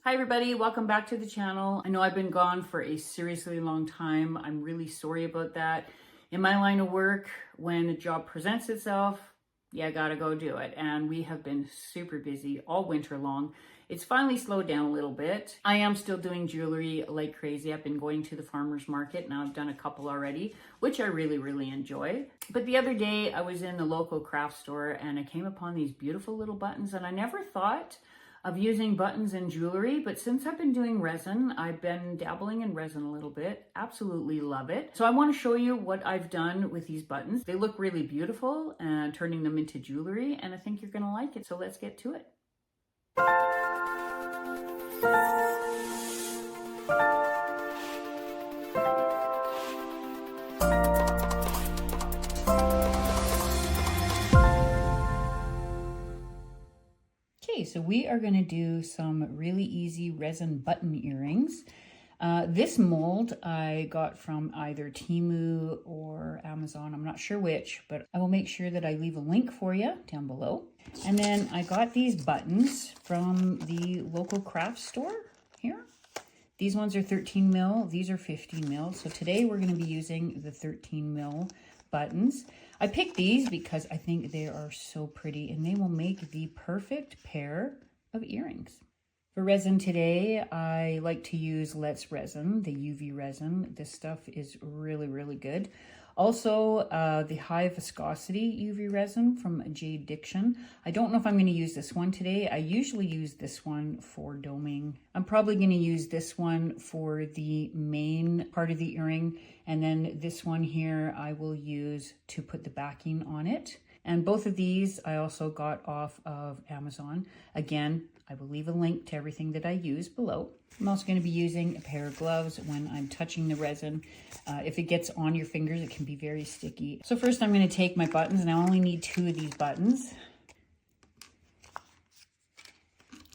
Hi everybody, welcome back to the channel. I know I've been gone for a seriously long time. I'm really sorry about that. In my line of work, when a job presents itself, you gotta go do it. And we have been super busy all winter long. It's finally slowed down a little bit. I am still doing jewelry like crazy. I've been going to the farmer's market. Now I've done a couple already, which I really enjoy. But the other day I was in the local craft store and I came upon these beautiful little buttons, and I never thought of using buttons in jewelry, but since I've been doing resin, I've been dabbling in resin a little bit. Absolutely love it. So I want to show you what I've done with these buttons. They look really beautiful and turning them into jewelry, and I think you're gonna like it. So let's get to it. Okay, so we are going to do some really easy resin button earrings. This mold I got from either Temu or Amazon. I'm not sure which, but I will make sure that I leave a link for you down below. And then I got these buttons from the local craft store here. These ones are 13 mil, these are 15 mil. So today we're going to be using the 13 mil buttons. I picked these because I think they are so pretty and they will make the perfect pair of earrings. For resin today, I like to use Let's Resin, the UV resin. This stuff is really good. Also, the high viscosity UV resin from CagedRockDesigns. I don't know if I'm going to use this one today. I usually use this one for doming. I'm probably going to use this one for the main part of the earring, and then this one here I will use to put the backing on it. And both of these I also got off of Amazon. Again, I will leave a link to everything that I use below. I'm also going to be using a pair of gloves when I'm touching the resin. If it gets on your fingers, it can be very sticky. So first I'm going to take my buttons, and I only need 2 of these buttons.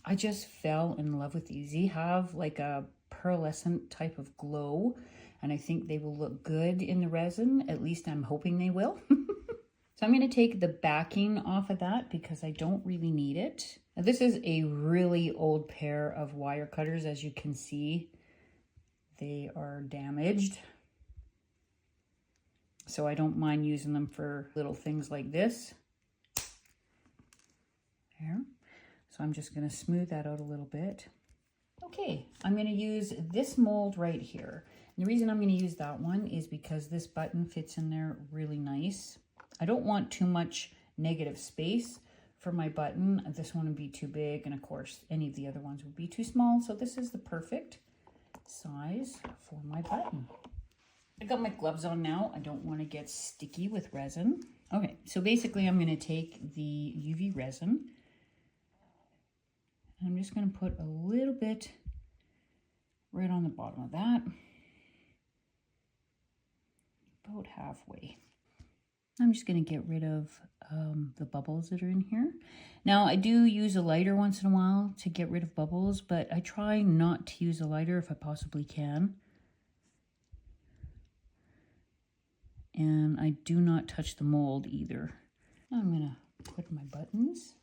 I just fell in love with these. They have like a pearlescent type of glow, and I think they will look good in the resin. At least I'm hoping they will. So I'm going to take the backing off of that because I don't really need it. Now, this is a really old pair of wire cutters. As you can see, they are damaged. So I don't mind using them for little things like this. There. So I'm just going to smooth that out a little bit. Okay, I'm going to use this mold right here. And the reason I'm going to use that one is because this button fits in there really nice. I don't want too much negative space for my button. This one would be too big, and of course any of the other ones would be too small. So this is the perfect size for my button. I got my gloves on now. I don't want to get sticky with resin. Okay, so basically I'm going to take the UV resin, and I'm just going to put a little bit right on the bottom of that, about halfway. I'm just going to get rid of the bubbles that are in here. Now, I do use a lighter once in a while to get rid of bubbles, but I try not to use a lighter if I possibly can. And I do not touch the mold either. Now I'm going to put my buttons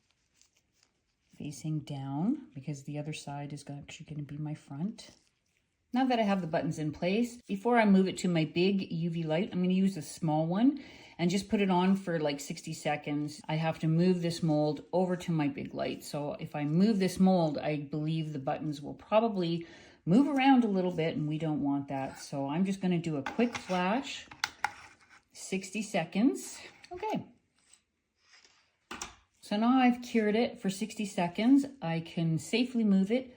facing down because the other side is actually going to be my front. Now that I have the buttons in place, before I move it to my big UV light, I'm going to use a small one and just put it on for like 60 seconds. I have to move this mold over to my big light. So if I move this mold, I believe the buttons will probably move around a little bit, and we don't want that. So I'm just going to do a quick flash, 60 seconds. Okay. So now I've cured it for 60 seconds. I can safely move it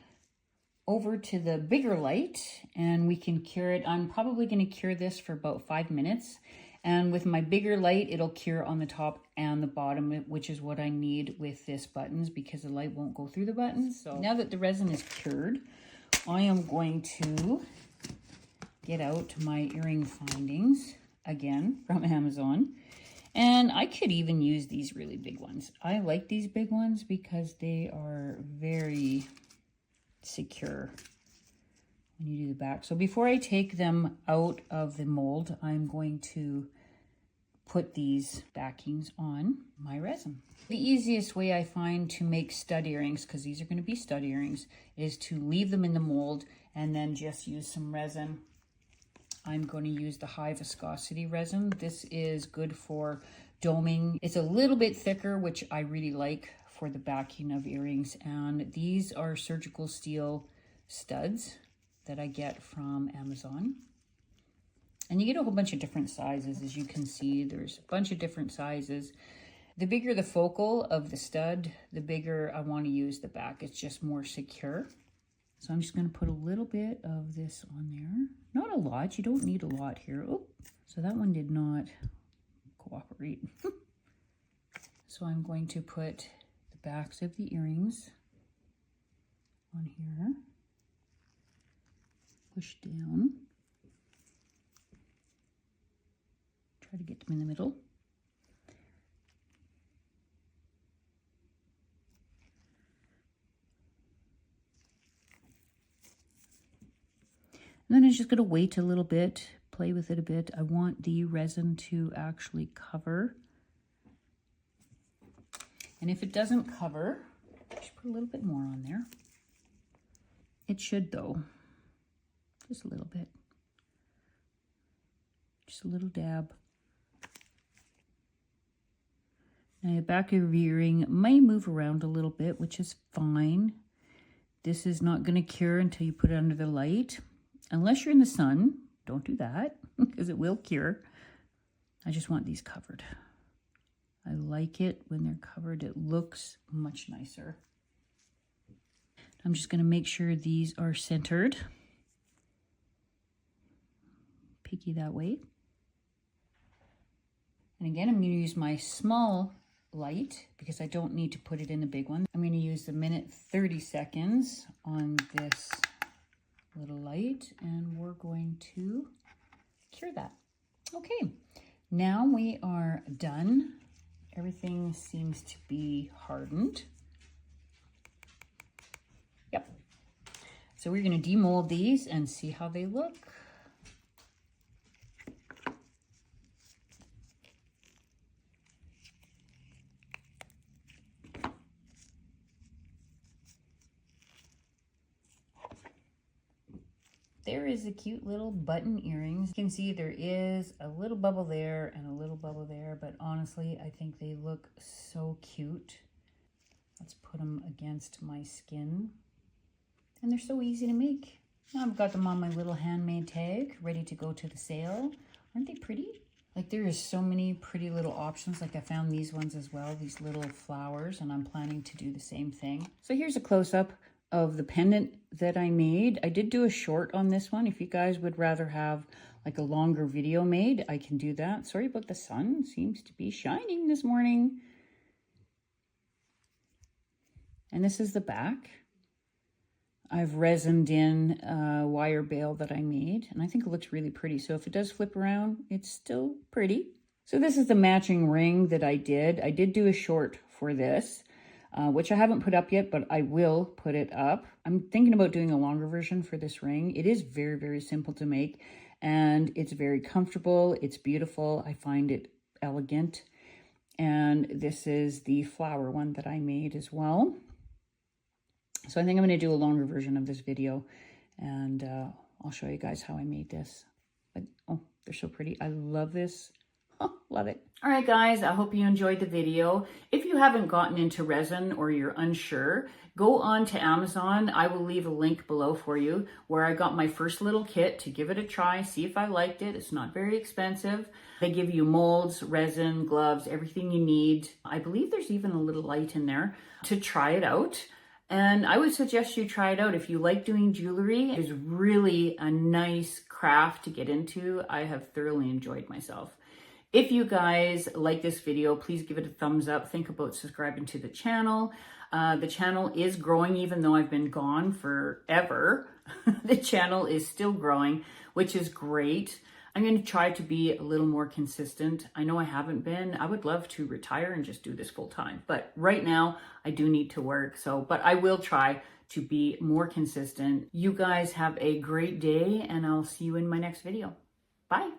over to the bigger light and we can cure it. I'm probably going to cure this for about 5 minutes. And with my bigger light, it'll cure on the top and the bottom, which is what I need with this buttons because the light won't go through the buttons. So now that the resin is cured, I am going to get out my earring findings again from Amazon. And I could even use these really big ones. I like these big ones because they are very secure when you do the back. So before I take them out of the mold, I'm going to put these backings on my resin. The easiest way I find to make stud earrings, because these are going to be stud earrings, is to leave them in the mold and then just use some resin. I'm going to use the high viscosity resin. This is good for doming. It's a little bit thicker, which I really like for the backing of earrings. And these are surgical steel studs that I get from Amazon. And you get a whole bunch of different sizes. As you can see, there's a bunch of different sizes. The bigger the focal of the stud, the bigger I want to use the back. It's just more secure. So I'm just going to put a little bit of this on there. Not a lot. You don't need a lot here. Oh, so that one did not cooperate. So I'm going to put the backs of the earrings on here. Push down. Try to get them in the middle. And then I'm just going to wait a little bit, play with it a bit. I want the resin to actually cover. And if it doesn't cover, just put a little bit more on there. It should though, just a little bit. Just a little dab. Now the back of your earring may move around a little bit, which is fine. This is not going to cure until you put it under the light. Unless you're in the sun, don't do that because it will cure. I just want these covered. I like it when they're covered. It looks much nicer. I'm just going to make sure these are centered. Peeky that way. And again, I'm going to use my small light because I don't need to put it in the big one. I'm going to use the 1:30 seconds on this little light, and we're going to cure that. Okay, now we are done. Everything seems to be hardened. Yep. So we're going to demold these and see how they look. There is a cute little button earrings. You can see there is a little bubble there and a little bubble there, but honestly, I think they look so cute. Let's put them against my skin. And they're so easy to make. Now I've got them on my little handmade tag, ready to go to the sale. Aren't they pretty? Like there is so many pretty little options. Like I found these ones as well, these little flowers, and I'm planning to do the same thing. So here's a close-up of the pendant that I made. I did do a short on this one. If you guys would rather have like a longer video made, I can do that. Sorry about the sun. Seems to be shining this morning. And this is the back. I've resined in a wire bail that I made, and I think it looks really pretty. So if it does flip around, it's still pretty. So this is the matching ring that I did. I did do a short for this. Which I haven't put up yet, but I will put it up. I'm thinking about doing a longer version for this ring. It is very, very simple to make, and it's very comfortable. It's beautiful. I find it elegant. And this is the flower one that I made as well. So I think I'm going to do a longer version of this video, and I'll show you guys how I made this. But oh, they're so pretty. I love this. Oh, love it. All right, guys, I hope you enjoyed the video. If you haven't gotten into resin or you're unsure, go on to Amazon. I will leave a link below for you where I got my first little kit to give it a try, see if I liked it. It's not very expensive. They give you molds, resin, gloves, everything you need. I believe there's even a little light in there to try it out. And I would suggest you try it out. If you like doing jewelry, it's really a nice craft to get into. I have thoroughly enjoyed myself. If you guys like this video, please give it a thumbs up. Think about subscribing to the channel. The channel is growing even though I've been gone forever. The channel is still growing, which is great. I'm going to try to be a little more consistent. I know I haven't been. I would love to retire and just do this full time. But right now, I do need to work. But I will try to be more consistent. You guys have a great day, and I'll see you in my next video. Bye.